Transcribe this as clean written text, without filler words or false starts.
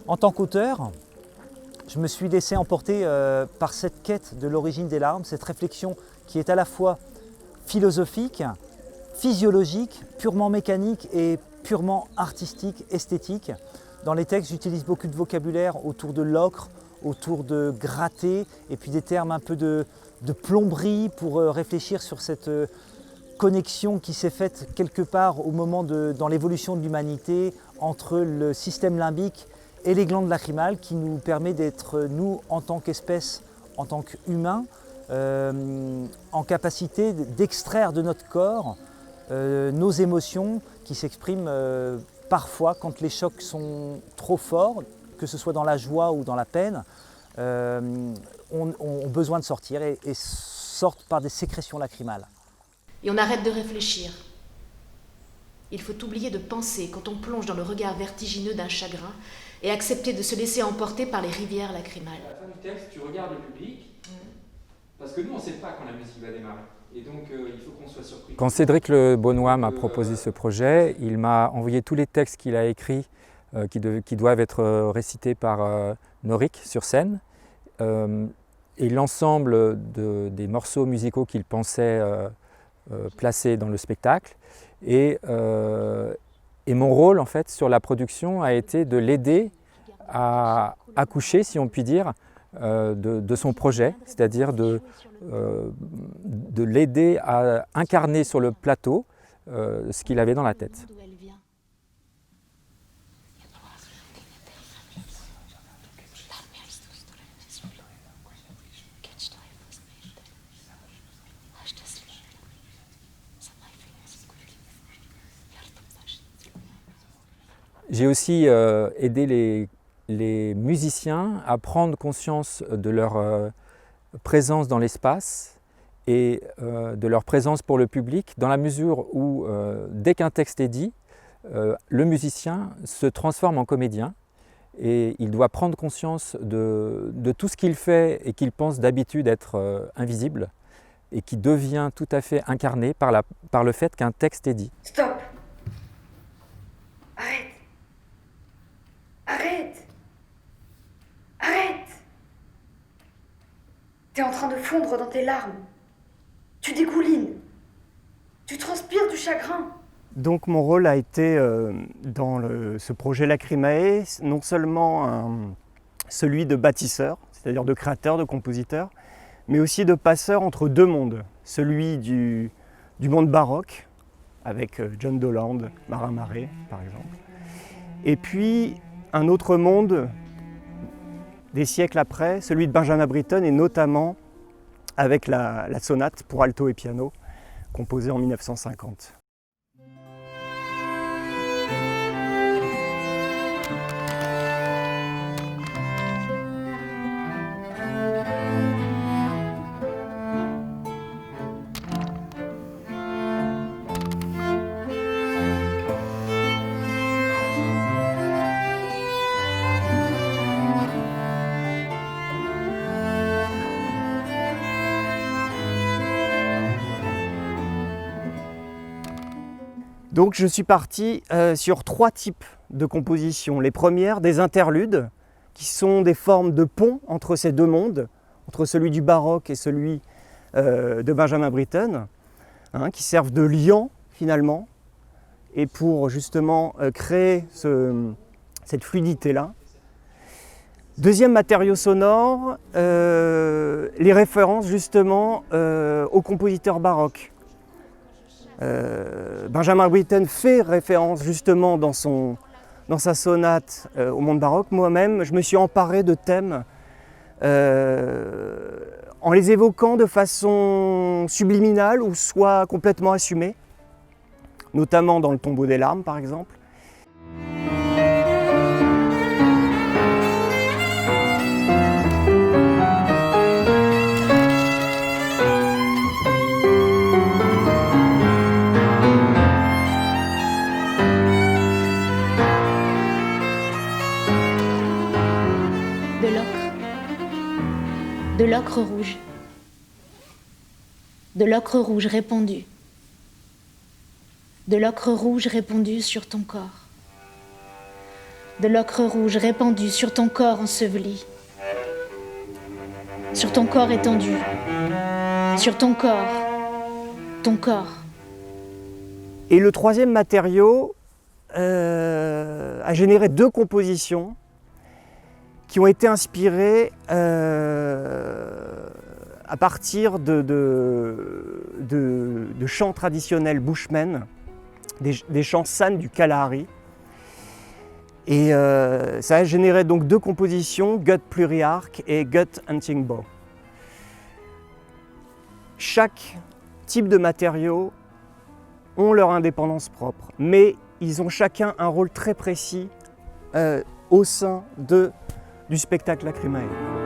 En tant qu'auteur, je me suis laissé emporter par cette quête de l'origine des larmes, cette réflexion qui est à la fois philosophique, physiologique, purement mécanique et purement artistique, esthétique. Dans les textes, j'utilise beaucoup de vocabulaire autour de l'ocre, autour de gratter, et puis des termes un peu de plomberie pour réfléchir sur cette connexion qui s'est faite quelque part au moment dans l'évolution de l'humanité entre le système limbique et les glandes lacrymales qui nous permet d'être, nous, en tant qu'espèce, en tant qu'humains, en capacité d'extraire de notre corps nos émotions qui s'expriment parfois quand les chocs sont trop forts, que ce soit dans la joie ou dans la peine, ont besoin de sortir et sortent par des sécrétions lacrymales. Et on arrête de réfléchir. Il faut oublier de penser quand on plonge dans le regard vertigineux d'un chagrin et accepter de se laisser emporter par les rivières lacrymales. À la fin du texte, tu regardes le public, parce que nous, on ne sait pas quand la musique va démarrer. Et donc, il faut qu'on soit surpris. Quand Cédric Le Beaunois m'a proposé ce projet, il m'a envoyé tous les textes qu'il a écrits qui doivent être récités par Norik sur scène et l'ensemble des morceaux musicaux qu'il pensait placer dans le spectacle. Et mon rôle en fait sur la production a été de l'aider à accoucher, si on peut dire, de son projet, c'est-à-dire de l'aider à incarner sur le plateau ce qu'il avait dans la tête. J'ai aussi aidé les musiciens à prendre conscience de leur présence dans l'espace et de leur présence pour le public, dans la mesure où, dès qu'un texte est dit, le musicien se transforme en comédien et il doit prendre conscience de tout ce qu'il fait et qu'il pense d'habitude être invisible et qui devient tout à fait incarné par le fait qu'un texte est dit. Stop! Arrête! Arrête! Arrête! T'es en train de fondre dans tes larmes. Tu dégoulines. Tu transpires du chagrin. Donc mon rôle a été dans ce projet Lacrimae, non seulement celui de bâtisseur, c'est-à-dire de créateur, de compositeur, mais aussi de passeur entre deux mondes. Celui du monde baroque, avec John Dowland, Marin Marais par exemple, et puis un autre monde, des siècles après, celui de Benjamin Britten, et notamment avec la sonate pour alto et piano, composée en 1950. Donc je suis parti sur trois types de compositions. Les premières, des interludes, qui sont des formes de pont entre ces deux mondes, entre celui du baroque et celui de Benjamin Britten, qui servent de liant finalement, et pour justement créer cette fluidité-là. Deuxième matériau sonore, les références justement aux compositeurs baroques. Benjamin Britten fait référence justement dans sa sonate au monde baroque. Moi-même, je me suis emparé de thèmes en les évoquant de façon subliminale ou soit complètement assumée, notamment dans le tombeau des larmes par exemple. De l'ocre rouge. De l'ocre rouge répandue. De l'ocre rouge répandue sur ton corps. de l'ocre rouge répandu sur ton corps enseveli, sur ton corps étendu, sur ton corps. Et le troisième matériau a généré 2 compositions qui ont été inspirées à partir de chants traditionnels bushmen, des chants san du Kalahari. Et ça a généré donc 2 compositions, Gut Pluriarch et Gut Hunting Bow. Chaque type de matériau ont leur indépendance propre, mais ils ont chacun un rôle très précis au sein du spectacle Lacrimae.